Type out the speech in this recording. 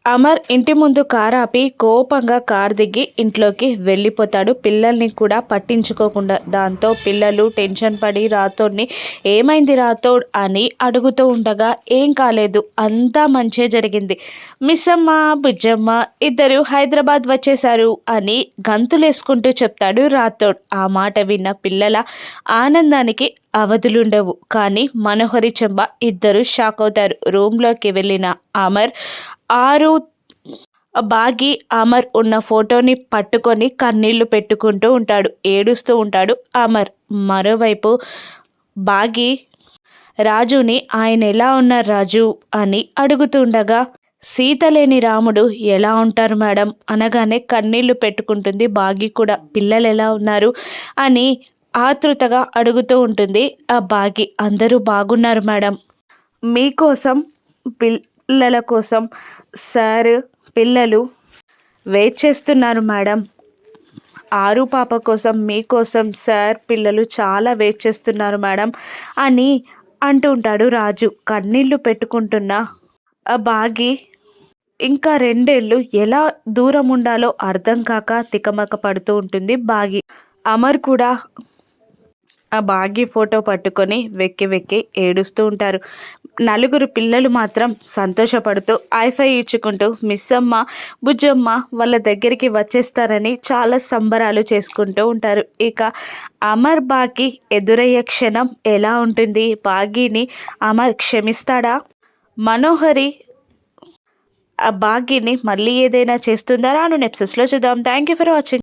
అమర్ ఇంటి ముందు కారు ఆపి కోపంగా కారు దిగి ఇంట్లోకి వెళ్ళిపోతాడు. పిల్లల్ని కూడా పట్టించుకోకుండా. దాంతో పిల్లలు టెన్షన్ పడి రాథోడ్ని ఏమైంది రాథోడ్ అని అడుగుతూ ఉండగా ఏం కాలేదు, అంతా మంచే జరిగింది, మిస్సమ్మ బుజ్జమ్మ ఇద్దరు హైదరాబాద్ వచ్చేశారు అని గంతులేసుకుంటూ చెప్తాడు రాథోడ్. ఆ మాట విన్న పిల్లల ఆనందానికి అవధులుండవు. కానీ మనోహరి చెంబ ఇద్దరు షాక్ అవుతారు. రూమ్లోకి వెళ్ళిన అమర్ ఆరు బాగి అమర్ ఉన్న ఫోటోని పట్టుకొని కన్నీళ్లు పెట్టుకుంటూ ఉంటాడు. ఏడుస్తూ ఉంటాడు అమర్. మరోవైపు బాగి రాజుని ఆయన ఎలా ఉన్నారు రాజు అని అడుగుతుండగా సీత లేని రాముడు ఎలా ఉంటారు మేడం అనగానే కన్నీళ్లు పెట్టుకుంటుంది బాగి కూడా. పిల్లలు ఎలా ఉన్నారు అని ఆతృతగా అడుగుతూ ఉంటుంది ఆ బాగి. అందరూ బాగున్నారు మేడం, మీకోసం పిల్లల కోసం సార్ పిల్లలు వెయిట్ చేస్తున్నారు మేడం. ఆరు పాప కోసం మీకోసం సార్ పిల్లలు చాలా వెయిట్ చేస్తున్నారు మేడం అని అంటూ ఉంటాడు రాజు. కన్నీళ్లు పెట్టుకుంటున్న ఆ బాగి ఇంకా 2 ఏళ్ళు ఎలా దూరం ఉండాలో అర్థం కాక తికమక పడుతూ ఉంటుంది బాగి. అమర్ కూడా ఆ బాగి ఫోటో పట్టుకొని వెక్కి వెక్కి ఏడుస్తూ ఉంటారు. నలుగురు పిల్లలు మాత్రం సంతోషపడుతూ ఐఫై ఇచ్చుకుంటూ మిస్సమ్మ బుజ్జమ్మ వాళ్ళ దగ్గరికి వచ్చేస్తారని చాలా సంబరాలు చేసుకుంటూ ఉంటారు. ఇక అమర్ బాగి ఎదురయ్యే క్షణం ఎలా ఉంటుంది? బాగిని అమర్ క్షమిస్తాడా? మనోహరి ఆ బాగిని మళ్ళీ ఏదైనా చేస్తుందా? రాను ఎపిసోడ్స్లో చూద్దాం. Thank you for watching.